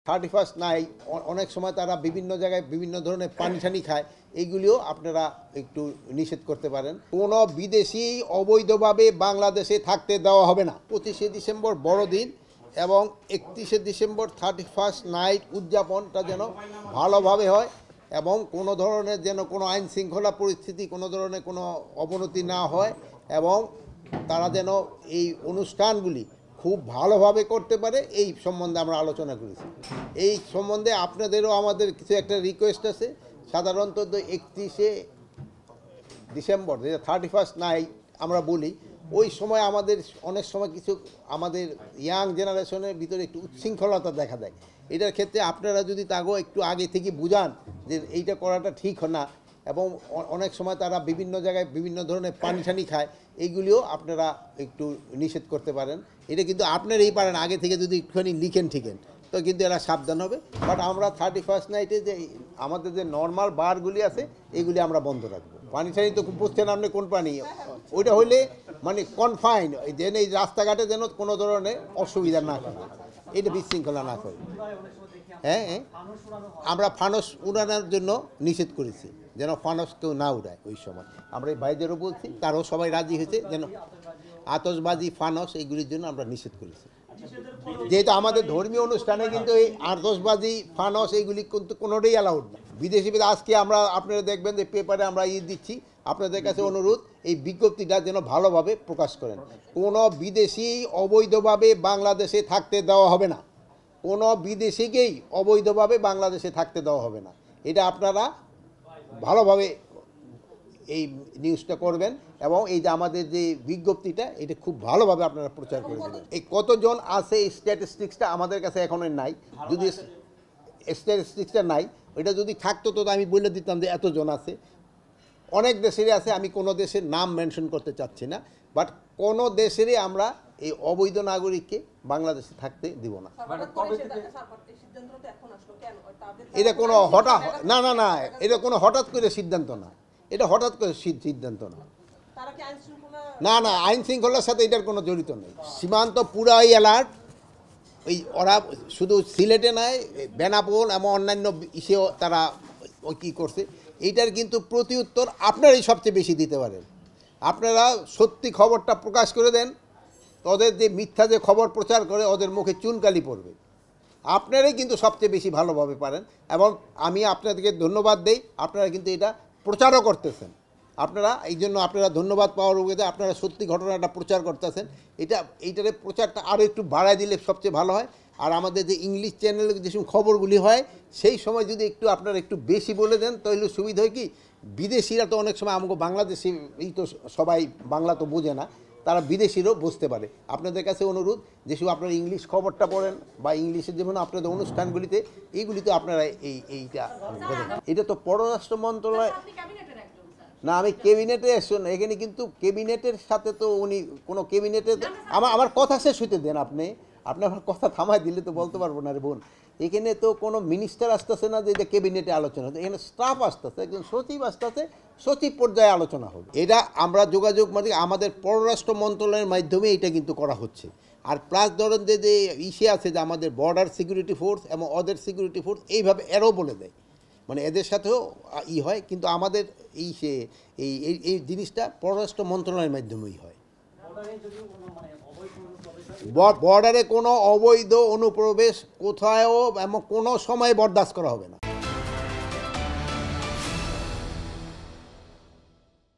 31st নাই অনেক সময় তারা বিভিন্ন জায়গায় বিভিন্ন ধরনের পানি টানি খায়, এইগুলিও আপনারা একটু নিষেধ করতে পারেন। কোনো বিদেশি অবৈধভাবে বাংলাদেশে থাকতে দেওয়া হবে না। 25শে ডিসেম্বর বড়দিন এবং 31শে ডিসেম্বর 31st নাইট উদযাপনটা যেন ভালোভাবে হয় এবং কোনো ধরনের যেন কোনো আইন শৃঙ্খলা পরিস্থিতি কোনো ধরনের কোনো অবনতি না হয় এবং তারা যেন এই অনুষ্ঠানগুলি খুব ভালোভাবে করতে পারে এই সম্বন্ধে আমরা আলোচনা করেছি। এই সম্বন্ধে আপনাদেরও আমাদের কিছু একটা রিকোয়েস্ট আছে। সাধারণত 31শে ডিসেম্বর 31st নাইট আমরা বলি, ওই সময় আমাদের অনেক সময় কিছু আমাদের ইয়াং জেনারেশনের ভিতরে একটু উচ্ছৃঙ্খলতা দেখা দেয়। এটার ক্ষেত্রে আপনারা যদি তাকেও একটু আগে থেকে বুঝান যে এইটা করাটা ঠিক না, এবং অনেক সময় তারা বিভিন্ন জায়গায় বিভিন্ন ধরনের পানি টানি খায়, এইগুলিও আপনারা একটু নিষেধ করতে পারেন। এটা কিন্তু আপনারাই পারেন, আগে থেকে যদি একটুখানি লিখেন ঠিকেন তো কিন্তু এরা সাবধান হবে। বাট আমরা 31st নাইটে যে আমাদের যে নর্মাল বারগুলি আছে এইগুলি আমরা বন্ধ রাখবো। পানি টানি তো বুঝছেন আপনি কোন পানি, ওইটা হইলে মানে কনফাইন যেন এই রাস্তাঘাটে যেন কোনো ধরনের অসুবিধা না করে, এটা বিশৃঙ্খলা না করে। হ্যাঁ, আমরা ফানস উড়ানোর জন্য নিষেধ করেছি, যেন ফানস কেউ না উড়ায়। ওই সময় আমরা এই ভাইদেরও বলছি, তারাও সবাই রাজি হয়েছে, যেন আতশবাজি ফানস এইগুলির জন্য আমরা নিষেধ করেছি। যেহেতু আমাদের ধর্মীয় অনুষ্ঠানে কিন্তু এই আতশবাজি ফানস এইগুলি কিন্তু কোনোটাই অ্যালাউড না। বিদেশি আজকে আমরা আপনারা দেখবেন যে পেপারে আমরা দিচ্ছি, আপনাদের কাছে অনুরোধ এই বিজ্ঞপ্তিটা যেন ভালোভাবে প্রকাশ করেন। কোনো বিদেশি অবৈধভাবে বাংলাদেশে থাকতে দেওয়া হবে না, কোনো বিদেশিকেই অবৈধভাবে বাংলাদেশে থাকতে দেওয়া হবে না। এটা আপনারা ভালোভাবে এই নিউজটা করবেন এবং এই যে আমাদের যে বিজ্ঞপ্তিটা এটা খুব ভালোভাবে আপনারা প্রচার করে দেবেন। এই কতজন আছে এই স্ট্যাটিস্টিক্সটা আমাদের কাছে এখনো নাই। যদি স্ট্যাটিস্টিক্সটা নাই, ওইটা যদি থাকতো তো আমি বলে দিতাম যে এতজন আছে। অনেক দেশেরই আছে, আমি কোনো দেশের নাম মেনশন করতে চাচ্ছি না, বাট কোনো দেশেরই আমরা এই অবৈধ নাগরিককে বাংলাদেশে থাকতে দিব না। এটা কোনো হঠাৎ না না না এটা কোনো হঠাৎ করে সিদ্ধান্ত না, এটা হঠাৎ করে সিদ্ধান্ত না। না না, আইন শৃঙ্খলার সাথে এটার কোনো জড়িত নেই। সীমান্ত পুরাই অ্যালার্ট। ওই ওরা শুধু সিলেটে নয়, বেনাপোল এবং অন্যান্য ইসেও তারা ওই কী করছে, এইটার কিন্তু প্রতি উত্তর আপনারাই সবচেয়ে বেশি দিতে পারেন। আপনারা সত্যি খবরটা প্রকাশ করে দেন, ওদের যে মিথ্যা যে খবর প্রচার করে ওদের মুখে চুনকালি পড়বে। আপনারাই কিন্তু সবচেয়ে বেশি ভালোভাবে পারেন এবং আমি আপনাদেরকে ধন্যবাদ দেই, আপনারা কিন্তু এটা প্রচারও করতেছেন। আপনারা এই জন্য আপনারা ধন্যবাদ পাওয়ার উপরে আপনারা সত্যি ঘটনাটা প্রচার করতেছেন। এইটারে প্রচারটা আরও একটু বাড়ায় দিলে সবচেয়ে ভালো হয়। আর আমাদের যে ইংলিশ চ্যানেলে যেসব খবরগুলি হয় সেই সময় যদি একটু আপনারা একটু বেশি বলে দেন তাহলে সুবিধা হয় কি, বিদেশিরা তো অনেক সময় আমাকে বাংলাদেশি এই তো সবাই বাংলা তো বোঝে না, তারা বিদেশিরও বুঝতে পারে। আপনাদের কাছে অনুরোধ, যেসব আপনারা ইংলিশ খবরটা পড়েন বা ইংলিশের যেমন আপনাদের অনুষ্ঠানগুলিতে এইগুলিতে আপনারা এইটা এটা তো পররাষ্ট্র মন্ত্রণালয় না, আমি ক্যাবিনেটে এসছি না এখানে, কিন্তু ক্যাবিনেটের সাথে তো উনি কোনো ক্যাবিনেটে আমার কথা শেষ হইতে দেন। আপনি আমার কথা থামায় দিলে তো বলতে পারবো না রে বোন। এখানে তো কোনো মিনিস্টার আসতেছে না যে এটা ক্যাবিনেটে আলোচনা হচ্ছে, এখানে স্টাফ আসতেছে, একজন সচিব আসতেছে, সচিব পর্যায়ে আলোচনা হবে। এটা আমরা যোগাযোগ মানে আমাদের পররাষ্ট্র মন্ত্রণালয়ের মাধ্যমে এটা কিন্তু করা হচ্ছে। আর প্লাস ধরেন যে ইসে আছে যে আমাদের বর্ডার সিকিউরিটি ফোর্স এবং অদের সিকিউরিটি ফোর্স এইভাবে এরও বলে দেয়, মানে এদের সাথেও হয়, কিন্তু আমাদের এই জিনিসটা পররাষ্ট্র মন্ত্রণালয়ের মাধ্যমেই হয়। বর্ডারে কোনো অবৈধ অনুপ্রবেশ কোথাও এবং কোনো সময় বরদাস্ত করা হবে না।